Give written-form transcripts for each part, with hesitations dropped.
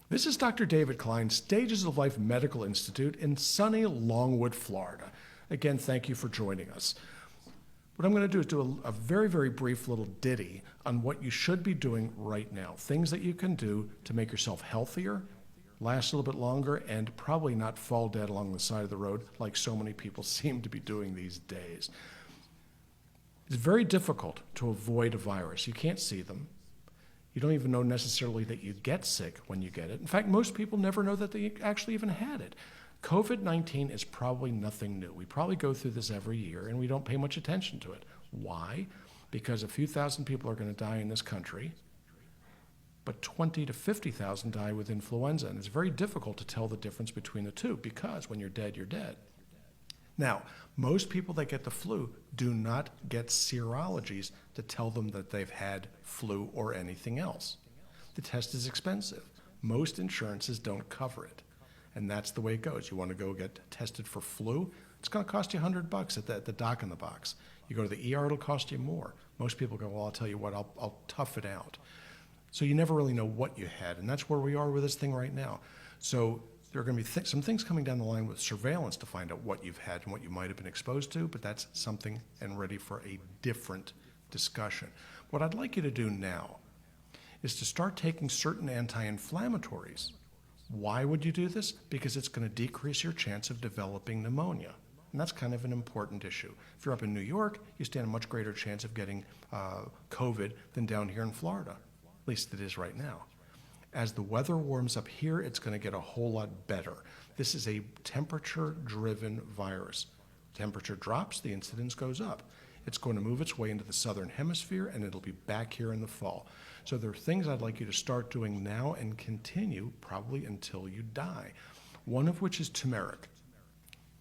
This is Dr. David Klein, Stages of Life Medical Institute in sunny Longwood, Florida. Again, thank you for joining us. What I'm going to do is do a very, very brief little ditty on what you should be doing right now. Things that you can do to make yourself healthier, last a little bit longer, and probably not fall dead along the side of the road like so many people seem to be doing these days. It's very difficult to avoid a virus. You can't see them. You don't even know necessarily that you get sick when you get it. In fact, most people never know that they actually even had it. COVID-19 is probably nothing new. We probably go through this every year and we don't pay much attention to it. Why? Because a few thousand people are going to die in this country, but 20 to 50,000 die with influenza. And it's very difficult to tell the difference between the two because when you're dead, you're dead. Now, most people that get the flu do not get serologies to tell them that they've had flu or anything else. The test is expensive. Most insurances don't cover it. And that's the way it goes. You want to go get tested for flu, it's going to cost you $100 at the doc in the box. You go to the ER, it'll cost you more. Most people go, well, I'll tell you what, I'll tough it out. So you never really know what you had, and that's where we are with this thing right now. So there are going to be some things coming down the line with surveillance to find out what you've had and what you might have been exposed to, but that's something and ready for a different discussion. What I'd like you to do now is to start taking certain anti-inflammatories. Why would you do this? Because it's going to decrease your chance of developing pneumonia. And that's kind of an important issue. If you're up in New York, you stand a much greater chance of getting COVID than down here in Florida. At least it is right now. As the weather warms up here, it's going to get a whole lot better. This is a temperature-driven virus. Temperature drops, the incidence goes up. It's going to move its way into the southern hemisphere, and it'll be back here in the fall. So there are things I'd like you to start doing now and continue probably until you die. One of which is turmeric,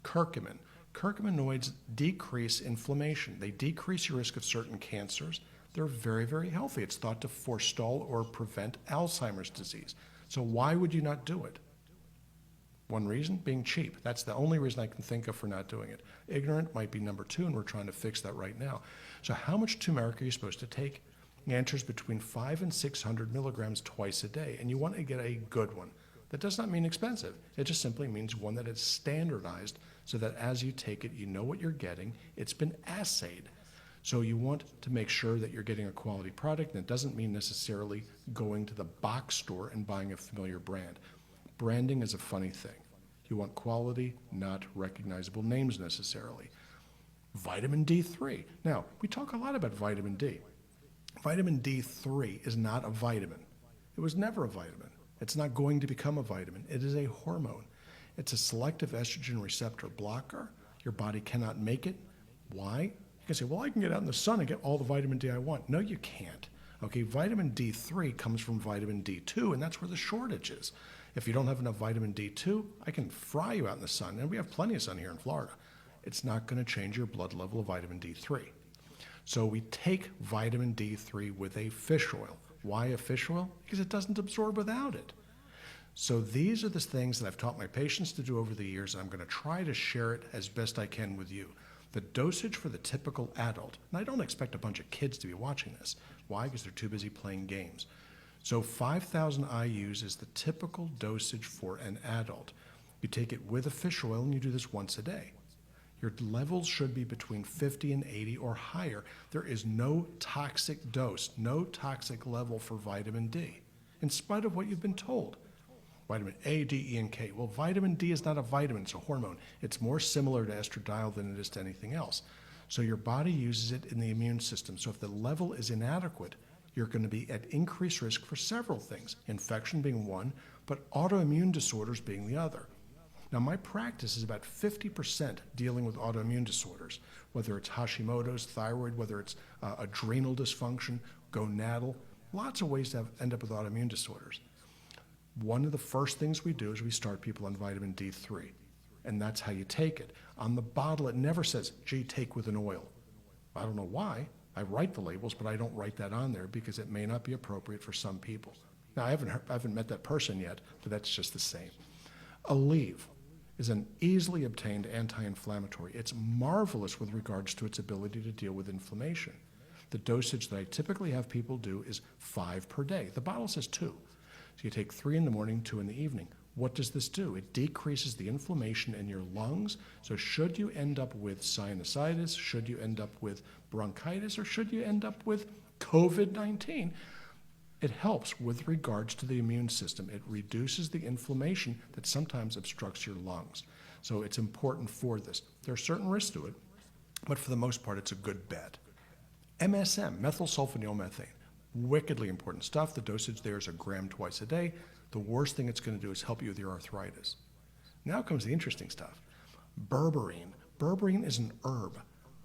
curcumin. Curcuminoids decrease inflammation. They decrease your risk of certain cancers. They're very, very healthy. It's thought to forestall or prevent Alzheimer's disease. So why would you not do it? One reason, being cheap. That's the only reason I can think of for not doing it. Ignorant might be number two, and we're trying to fix that right now. So how much turmeric are you supposed to take? The answer is between 500 and 600 milligrams twice a day, and you want to get a good one. That does not mean expensive. It just simply means one that is standardized so that as you take it, you know what you're getting. It's been assayed. So you want to make sure that you're getting a quality product, and it doesn't mean necessarily going to the box store and buying a familiar brand. Branding is a funny thing. You want quality, not recognizable names necessarily. Vitamin D3. Now, we talk a lot about vitamin D. Vitamin D3 is not a vitamin. It was never a vitamin. It's not going to become a vitamin. It is a hormone. It's a selective estrogen receptor blocker. Your body cannot make it. Why? You can say, well, I can get out in the sun and get all the vitamin D I want. No, you can't. Okay, vitamin D3 comes from vitamin D2, and that's where the shortage is. If you don't have enough vitamin D2, I can fry you out in the sun, and we have plenty of sun here in Florida. It's not going to change your blood level of vitamin D3. So we take vitamin D3 with a fish oil. Why a fish oil? Because it doesn't absorb without it. So these are the things that I've taught my patients to do over the years, and I'm going to try to share it as best I can with you. The dosage for the typical adult, and I don't expect a bunch of kids to be watching this. Why? Because they're too busy playing games. So 5,000 IUs is the typical dosage for an adult. You take it with a fish oil, and you do this once a day. Your levels should be between 50 and 80 or higher. There is no toxic dose, no toxic level for vitamin D, in spite of what you've been told. Vitamin A, D, E, and K. Well, vitamin D is not a vitamin, it's a hormone. It's more similar to estradiol than it is to anything else. So your body uses it in the immune system. So if the level is inadequate, you're going to be at increased risk for several things, infection being one, but autoimmune disorders being the other. Now, my practice is about 50% dealing with autoimmune disorders, whether it's Hashimoto's, thyroid, whether it's adrenal dysfunction, gonadal, lots of ways to end up with autoimmune disorders. One of the first things we do is we start people on vitamin D3, and that's how you take it. On the bottle, it never says, gee, take with an oil. I don't know why. I write the labels, but I don't write that on there because it may not be appropriate for some people. Now, I haven't met that person yet, but that's just the same. Aleve is an easily obtained anti-inflammatory. It's marvelous with regards to its ability to deal with inflammation. The dosage that I typically have people do is 5 per day. The bottle says 2. So you take 3 in the morning, 2 in the evening. What does this do? It decreases the inflammation in your lungs. So should you end up with sinusitis, should you end up with bronchitis, or should you end up with COVID-19, it helps with regards to the immune system. It reduces the inflammation that sometimes obstructs your lungs. So it's important for this. There are certain risks to it, but for the most part, it's a good bet. MSM, methylsulfonylmethane, wickedly important stuff. The dosage there is 1 gram twice a day. The worst thing it's going to do is help you with your arthritis. Now comes the interesting stuff. Berberine. Berberine is an herb.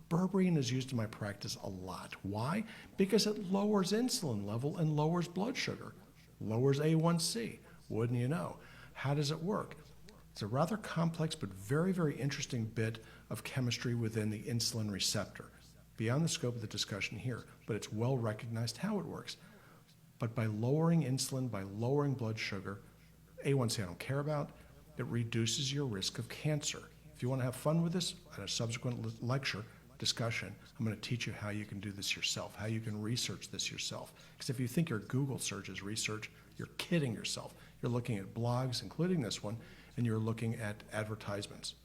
Berberine is used in my practice a lot. Why? Because it lowers insulin level and lowers blood sugar, lowers A1C. Wouldn't you know? How does it work? It's a rather complex but very, very interesting bit of chemistry within the insulin receptor. Beyond the scope of the discussion here, but it's well recognized how it works. But by lowering insulin, by lowering blood sugar, A1C I don't care about, it reduces your risk of cancer. If you want to have fun with this, at a subsequent lecture, discussion, I'm going to teach you how you can do this yourself, how you can research this yourself. Because if you think your Google search is research, you're kidding yourself. You're looking at blogs, including this one, and you're looking at advertisements.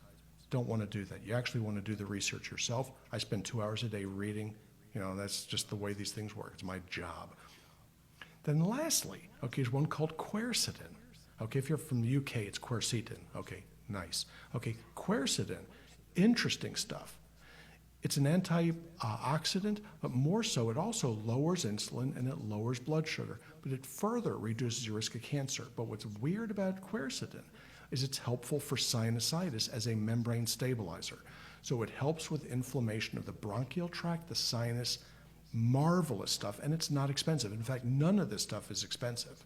Don't want to do that. You actually want to do the research yourself. I spend 2 hours a day reading. That's just the way these things work. It's my job. Then lastly, is one called Quercetin. If you're from the UK, it's Quercetin. Nice. Quercetin, interesting stuff. It's an antioxidant, but more so, it also lowers insulin and it lowers blood sugar, but it further reduces your risk of cancer. But what's weird about Quercetin is it's helpful for sinusitis as a membrane stabilizer. So it helps with inflammation of the bronchial tract, the sinus, marvelous stuff, and it's not expensive. In fact, none of this stuff is expensive.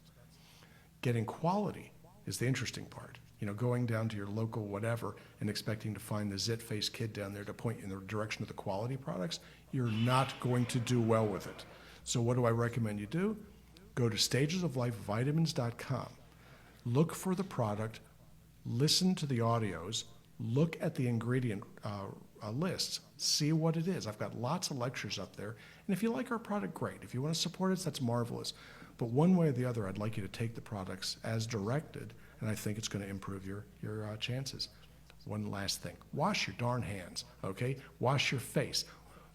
Getting quality is the interesting part. Going down to your local whatever and expecting to find the zit-faced kid down there to point you in the direction of the quality products, you're not going to do well with it. So what do I recommend you do? Go to stagesoflifevitamins.com. Look for the product, listen to the audios, look at the ingredient lists, see what it is. I've got lots of lectures up there. And if you like our product, great. If you want to support us, that's marvelous. But one way or the other, I'd like you to take the products as directed, and I think it's going to improve your chances. One last thing. Wash your darn hands, Wash your face.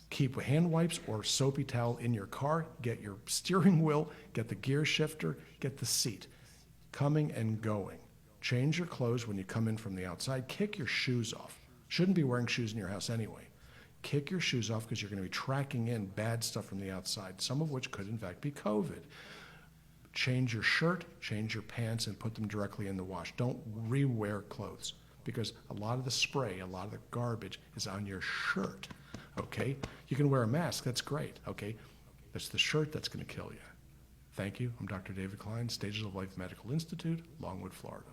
Keep hand wipes or soapy towel in your car. Get your steering wheel, get the gear shifter, get the seat. Coming and going. Change your clothes when you come in from the outside. Kick your shoes off. Shouldn't be wearing shoes in your house anyway. Kick your shoes off because you're going to be tracking in bad stuff from the outside, some of which could in fact be COVID. Change your shirt, change your pants, and put them directly in the wash. Don't re-wear clothes because a lot of the spray, a lot of the garbage is on your shirt, You can wear a mask, that's great, It's the shirt that's going to kill you. Thank you. I'm Dr. David Klein, Stages of Life Medical Institute, Longwood, Florida.